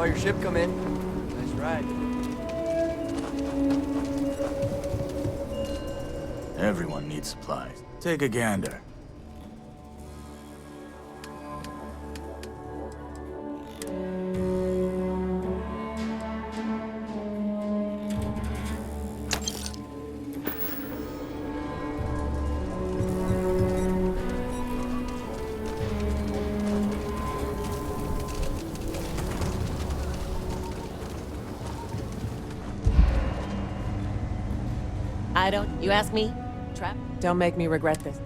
Saw your ship come in. Nice ride. Everyone needs supplies. Take a gander. I don't. You ask me? Trap? Don't make me regret this.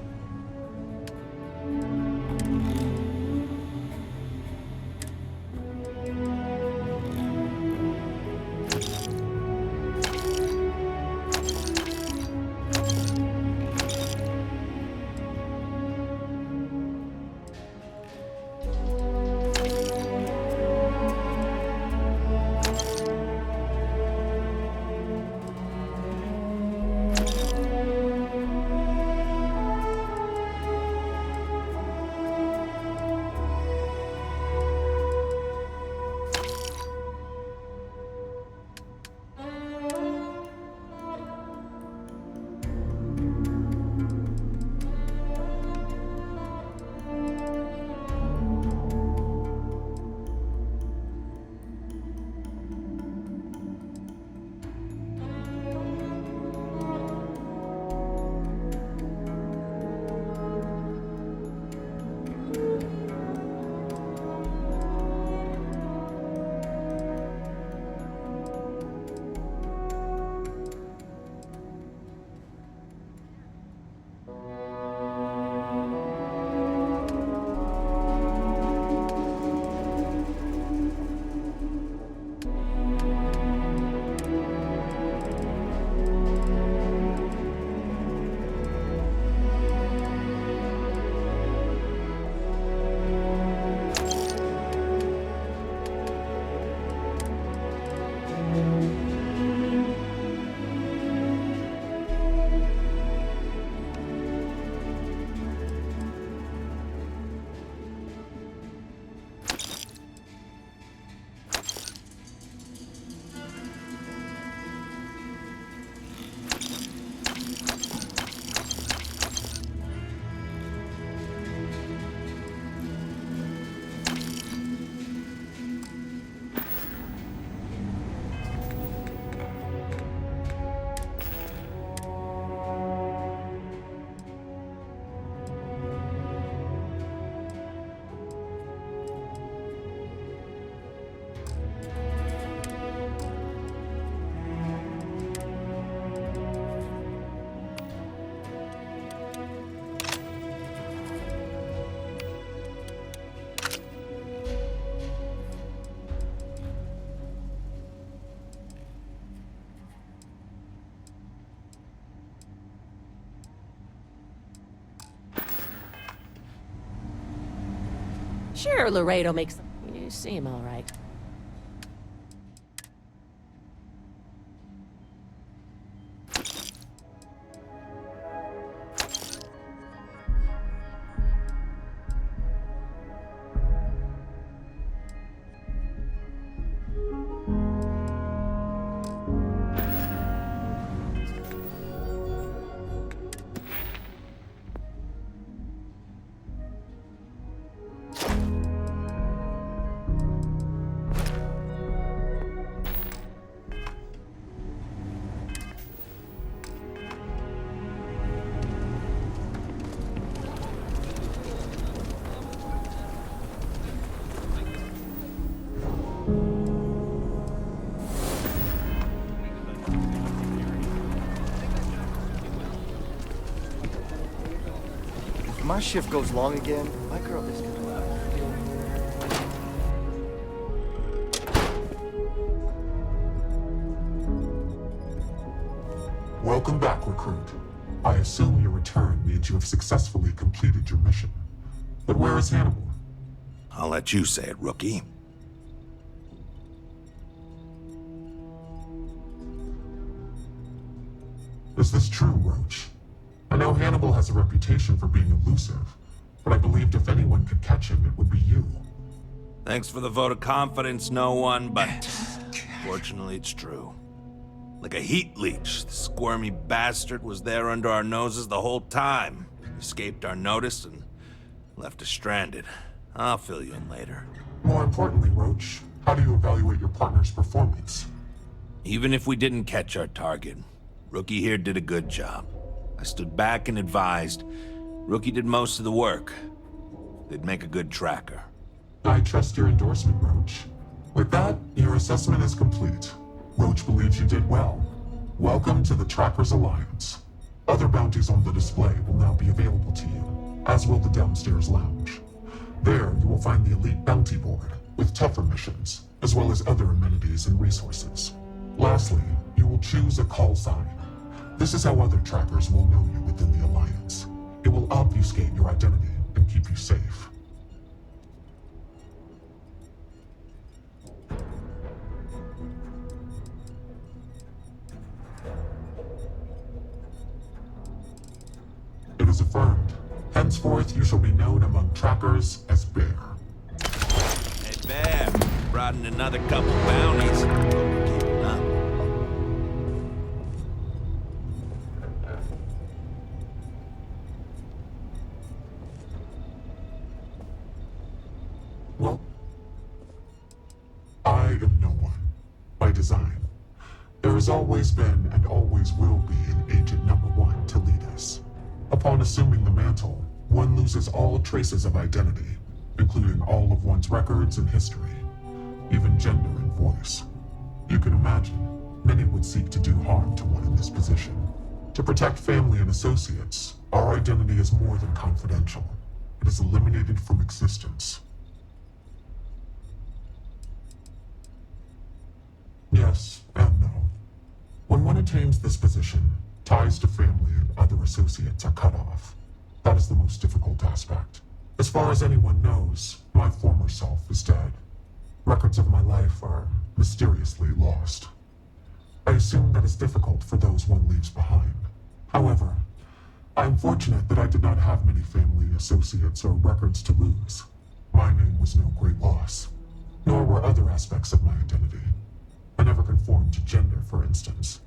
Sure, Laredo makes... You seem all right. If my shift goes long again, my girl is gonna... Welcome back, recruit. I assume your return means you have successfully completed your mission. But where is Hannibal? I'll let you say it, rookie. Is this true, Roach? I know Hannibal has a reputation for being elusive, but I believed if anyone could catch him, it would be you. Thanks for the vote of confidence, no one, but fortunately it's true. Like a heat leech, the squirmy bastard was there under our noses the whole time. Escaped our notice and left us stranded. I'll fill you in later. More importantly, Roach, how do you evaluate your partner's performance? Even if we didn't catch our target, Rookie here did a good job. I stood back and advised. Rookie did most of the work. They'd make a good tracker. I trust your endorsement, Roach. With that, your assessment is complete. Roach believes you did well. Welcome to the Trackers Alliance. Other bounties on the display will now be available to you, as will the downstairs lounge. There, you will find the Elite Bounty Board, with tougher missions, as well as other amenities and resources. Lastly, you will choose a call sign. This is how other trackers will know you within the Alliance. It will obfuscate your identity and keep you safe. It is affirmed. Henceforth, you shall be known among trackers as Bear. Hey, Bear, brought in another couple bounties. Hope you're keeping up. Well, I am no one, by design. There has always been and always will be an Agent Number One to lead us. Upon assuming the mantle, one loses all traces of identity, including all of one's records and history, even gender and voice. You can imagine, many would seek to do harm to one in this position. To protect family and associates, our identity is more than confidential. It is eliminated from existence. Yes and no. When one attains this position, ties to family and other associates are cut off. That is the most difficult aspect. As far as anyone knows, my former self is dead. Records of my life are mysteriously lost. I assume that is difficult for those one leaves behind. However, I am fortunate that I did not have many family, associates, or records to lose. My name was no great loss, nor were other aspects of my identity. I never conformed to gender, for instance.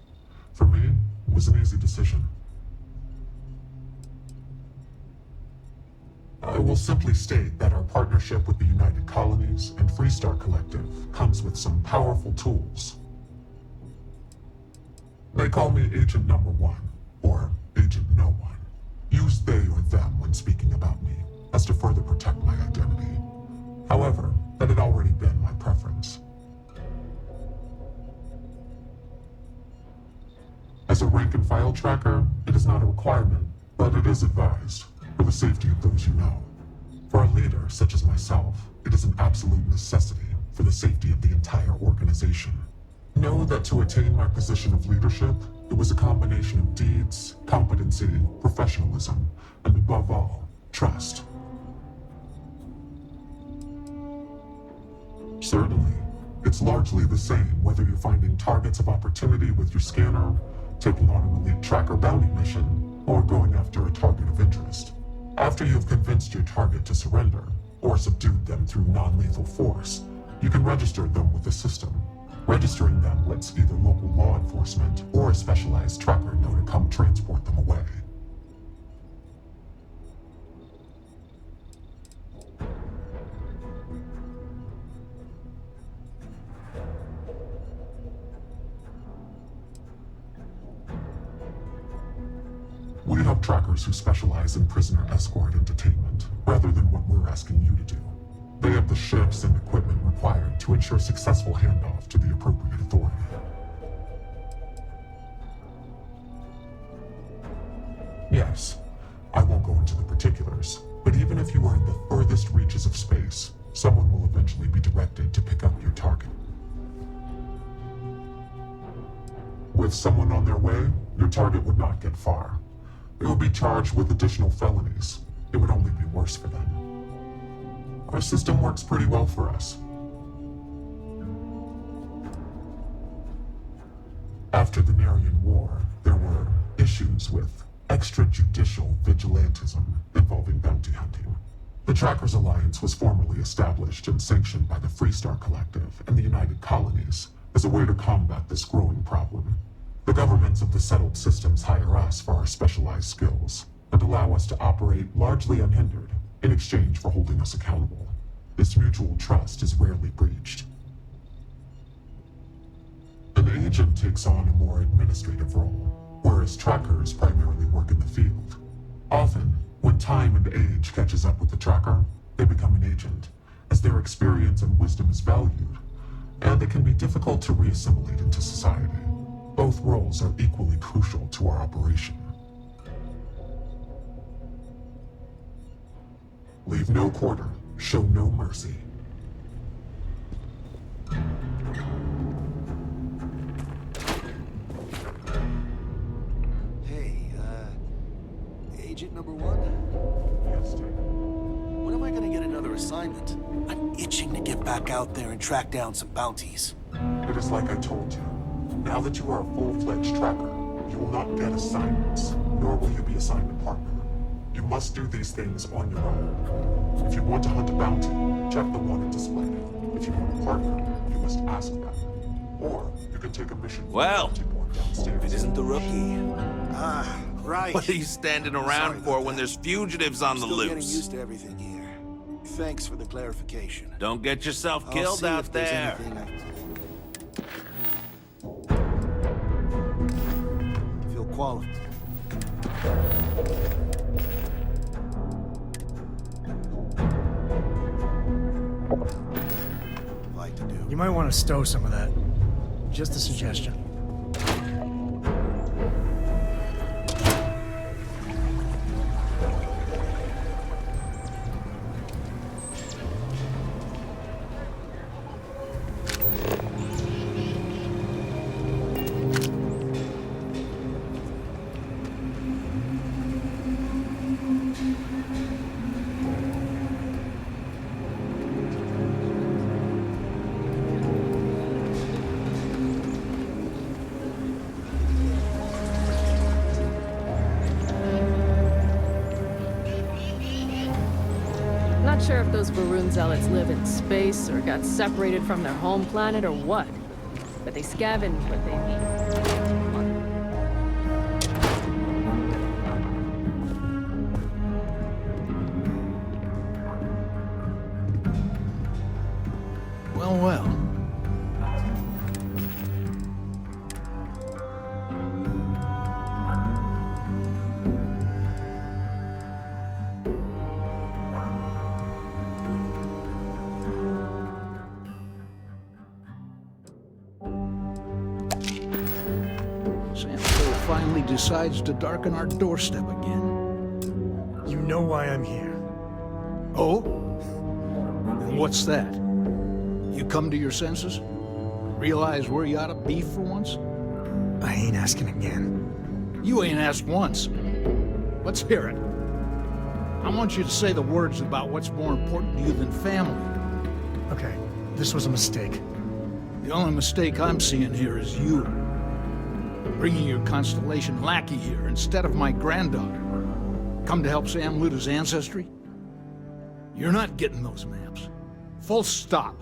For me, it was an easy decision. I will simply state that our partnership with the United Colonies and Freestar Collective comes with some powerful tools. They call me Agent Number One, or Agent No One. Use they or them when speaking about me, as to further protect my identity. However, that had already been my preference. As a rank-and-file tracker, it is not a requirement, but it is advised, for the safety of those you know. For a leader such as myself, it is an absolute necessity for the safety of the entire organization. Know that to attain my position of leadership, it was a combination of deeds, competency, professionalism, and above all, trust. Certainly, it's largely the same whether you're finding targets of opportunity with your scanner, taking on an elite tracker bounty mission, or going after a target of interest. After you've convinced your target to surrender, or subdued them through non-lethal force, you can register them with the system. Registering them lets either local law enforcement or a specialized tracker know to come transport them away. We have trackers who specialize in prisoner escort and detainment, rather than what we're asking you to do. They have the ships and equipment required to ensure successful handoff to the appropriate authority. Yes, I won't go into the particulars, but even if you are in the furthest reaches of space, someone will eventually be directed to pick up your target. With someone on their way, your target would not get far. They will be charged with additional felonies. It would only be worse for them. Our system works pretty well for us. After the Narian War, there were issues with extrajudicial vigilantism involving bounty hunting. The Trackers Alliance was formally established and sanctioned by the Freestar Collective and the United Colonies as a way to combat this growing problem. The governments of the settled systems hire us for our specialized skills and allow us to operate largely unhindered in exchange for holding us accountable. This mutual trust is rarely breached. An agent takes on a more administrative role, whereas trackers primarily work in the field. Often, when time and age catches up with the tracker, they become an agent, as their experience and wisdom is valued, and it can be difficult to reassimilate into society. Both roles are equally crucial to our operation. Leave no quarter, show no mercy. Hey, Agent number one? Yes, Tim. When am I gonna get another assignment? I'm itching to get back out there and track down some bounties. It is like I told you. Now that you are a full-fledged tracker, you will not get assignments, nor will you be assigned a partner. You must do these things on your own. If you want to hunt a bounty, check the wanted display. If you want a partner, you must ask them. Or you can take a mission from Well, the bounty board downstairs. It isn't the rookie. Ah, right. What are you standing Sorry around about for that. when there's fugitives on the Still getting loose? used to everything here. Thanks for the clarification. Don't get yourself I'll killed see out if there's there. anything Feel qualified. Like to do. You might want to stow some of that. Just a suggestion. Not sure if those Varun zealots live in space or got separated from their home planet or what, but they scavenge what they need. Well, well. Sam finally decides to darken our doorstep again. You know why I'm here. Oh? And what's that? You come to your senses? Realize where you ought to be for once? I ain't asking again. You ain't asked once. Let's hear it. I want you to say the words about what's more important to you than family. Okay, this was a mistake. The only mistake I'm seeing here is you. Bringing your Constellation lackey here instead of my granddaughter. Come to help Sam loot his ancestry? You're not getting those maps. Full stop.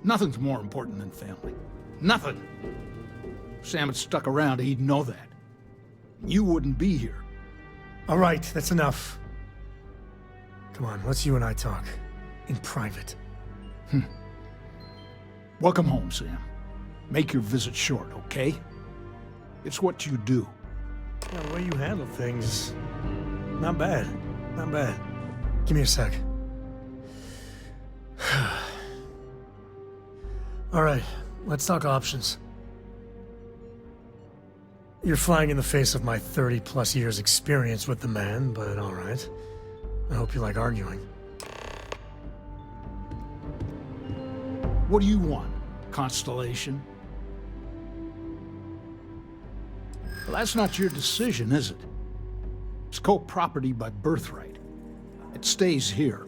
Nothing's more important than family. Nothing. If Sam had stuck around, he'd know that. You wouldn't be here. All right, that's enough. Come on, let's you and I talk. In private. Welcome home, Sam. Make your visit short, okay? It's what you do. Yeah, the way you handle things, not bad. Not bad. Give me a sec. All right, let's talk options. You're flying in the face of my 30-plus years experience with the man, but all right. I hope you like arguing. What do you want, Constellation? Well, that's not your decision, is it? It's co-property by birthright. It stays here.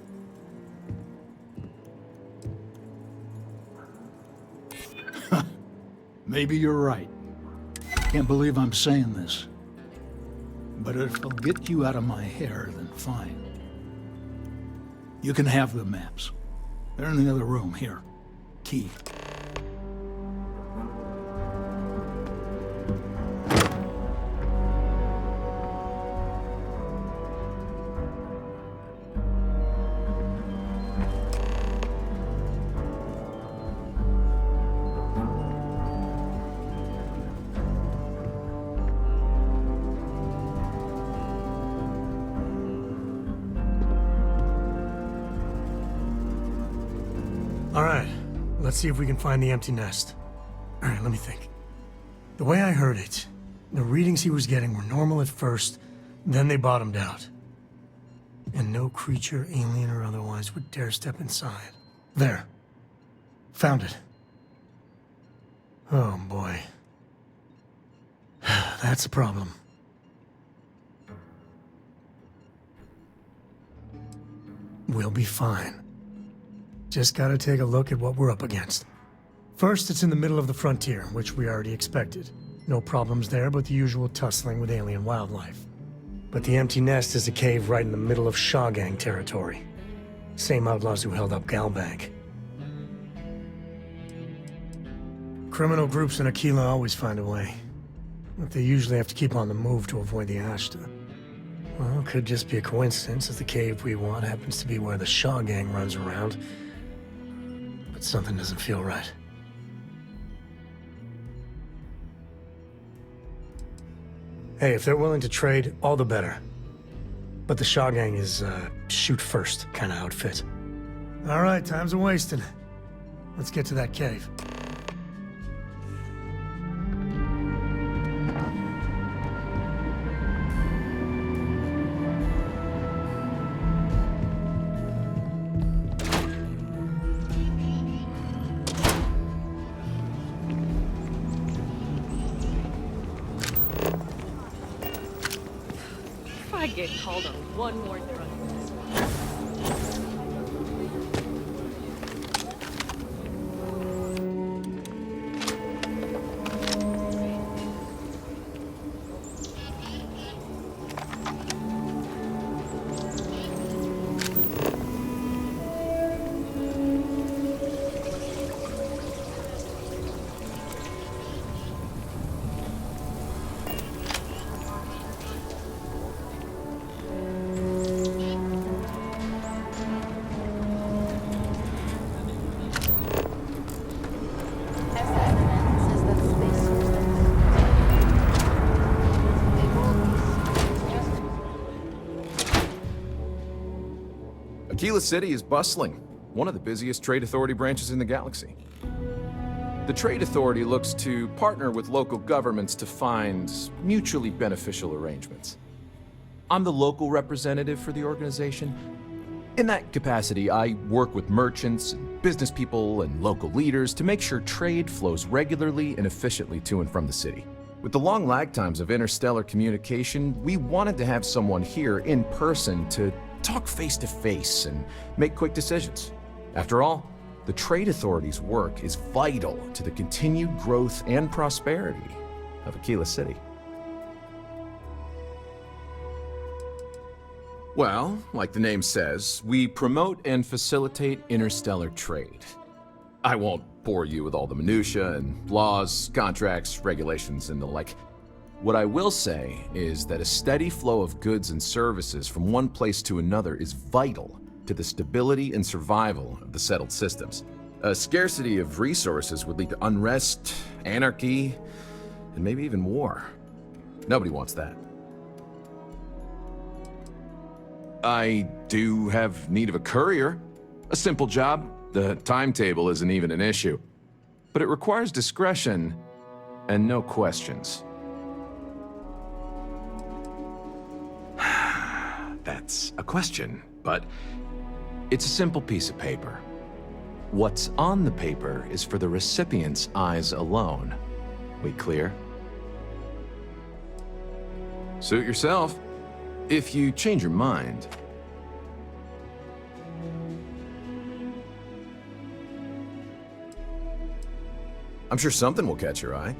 Maybe you're right. Can't believe I'm saying this. But if it'll get you out of my hair, then fine. You can have the maps. They're in the other room, here. Key. All right, let's see if we can find the empty nest. All right, let me think. The way I heard it, the readings he was getting were normal at first, then they bottomed out. And no creature, alien or otherwise, would dare step inside. There. Found it. Oh, boy. That's a problem. We'll be fine. Just gotta take a look at what we're up against. First, it's in the middle of the frontier, which we already expected. No problems there, but the usual tussling with alien wildlife. But the empty nest is a cave right in the middle of Shaw Gang territory. Same outlaws who held up Galbank. Criminal groups in Aquila always find a way. But they usually have to keep on the move to avoid the Ashta. Well, it could just be a coincidence, as the cave we want happens to be where the Shaw Gang runs around. But something doesn't feel right. Hey, if they're willing to trade, all the better. But the Shaw Gang is, shoot first kind of outfit. All right, time's a-wasting. Let's get to that cave. I get called on one more thing. Aquila City is bustling, one of the busiest trade authority branches in the galaxy. The Trade Authority looks to partner with local governments to find mutually beneficial arrangements. I'm the local representative for the organization. In that capacity, I work with merchants, and business people, and local leaders to make sure trade flows regularly and efficiently to and from the city. With the long lag times of interstellar communication, we wanted to have someone here in person to talk face to face and make quick decisions. After all, the Trade Authority's work is vital to the continued growth and prosperity of Aquila City. Well, like the name says, we promote and facilitate interstellar trade. I won't bore you with all the minutiae and laws, contracts, regulations, and the like. What I will say is that a steady flow of goods and services from one place to another is vital to the stability and survival of the settled systems. A scarcity of resources would lead to unrest, anarchy, and maybe even war. Nobody wants that. I do have need of a courier. A simple job. The timetable isn't even an issue. But it requires discretion and no questions. That's a question, but it's a simple piece of paper. What's on the paper is for the recipient's eyes alone. We clear? Suit yourself. If you change your mind, I'm sure something will catch your eye.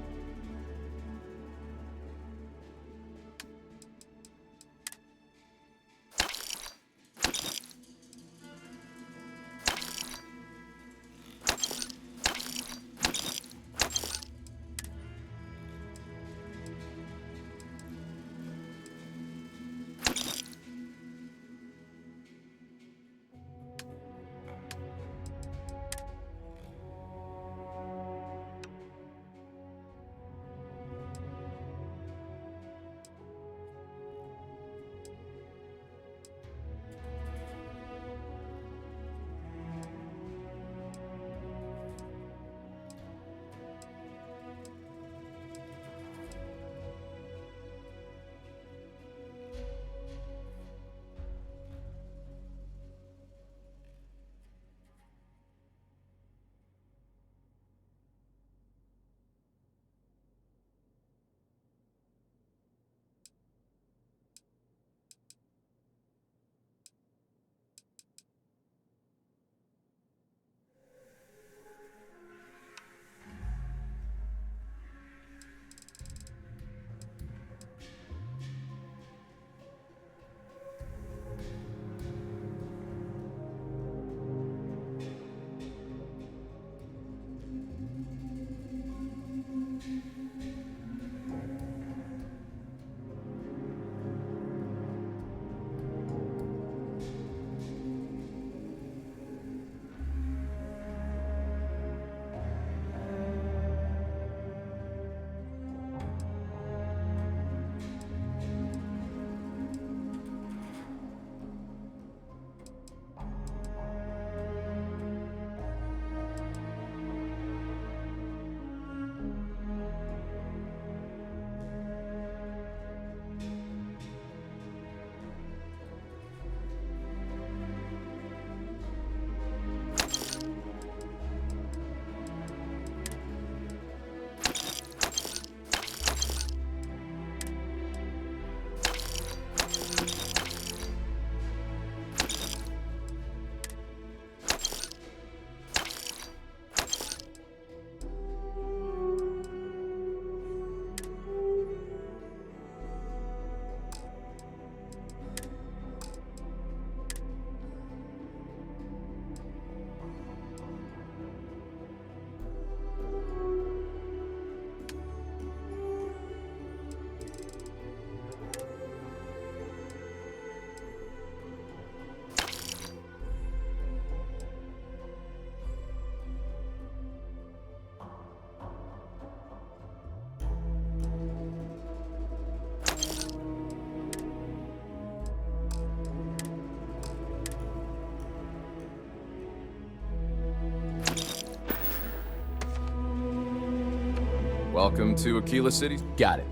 Welcome to Aquila City. Got it.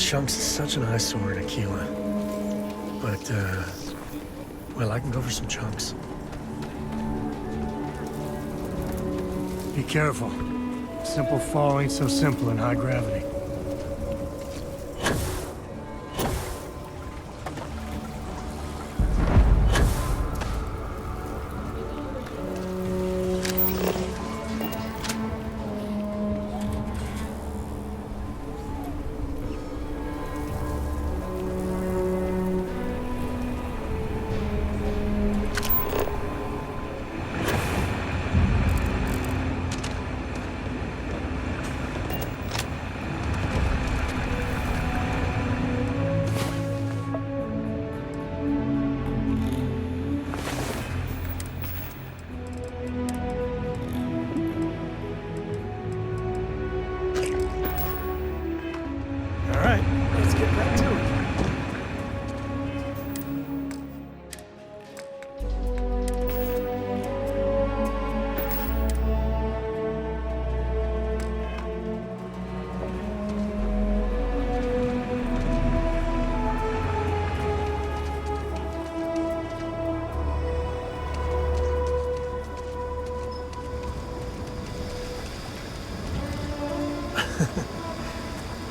Chunks is such an eyesore in Aquila. But, well, I can go for some chunks. Be careful. Simple fall ain't so simple in high gravity.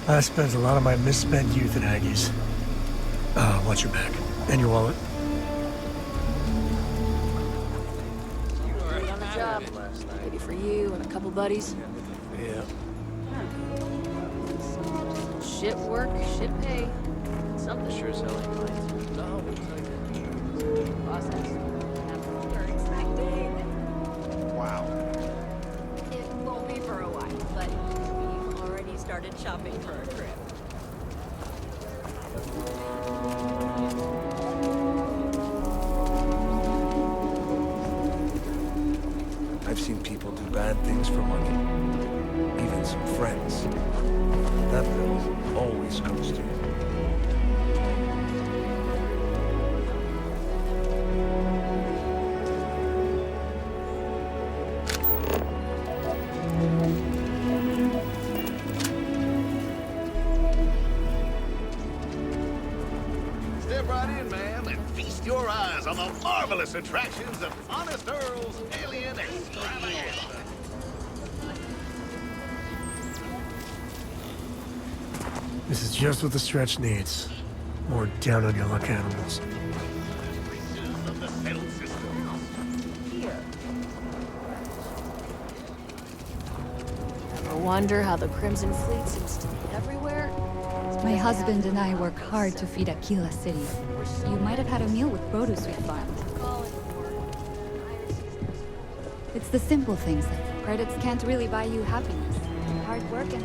I spent a lot of my misspent youth in Aggie's. Watch your back. And your wallet. On the job. Maybe for you and a couple buddies. Yeah. Shit work, shit pay. Something sure as hell ain't right. Process. We're expecting. Wow. It won't be for a while, but we've already started shopping for a trip. I've seen people do bad things for money. Even some friends. That bill always comes due. Step right in, ma'am, and feast your eyes on the marvelous attractions of Honest Earl's Alien Extravaganza. This is just what the stretch needs. More down-on-your-luck animals. Of the settled system. Ever wonder how the Crimson Fleet seems to be everywhere? My husband and I work hard to feed Aquila City. You might have had a meal with produce we farmed. It's the simple things that credits can't really buy you happiness. Hard work and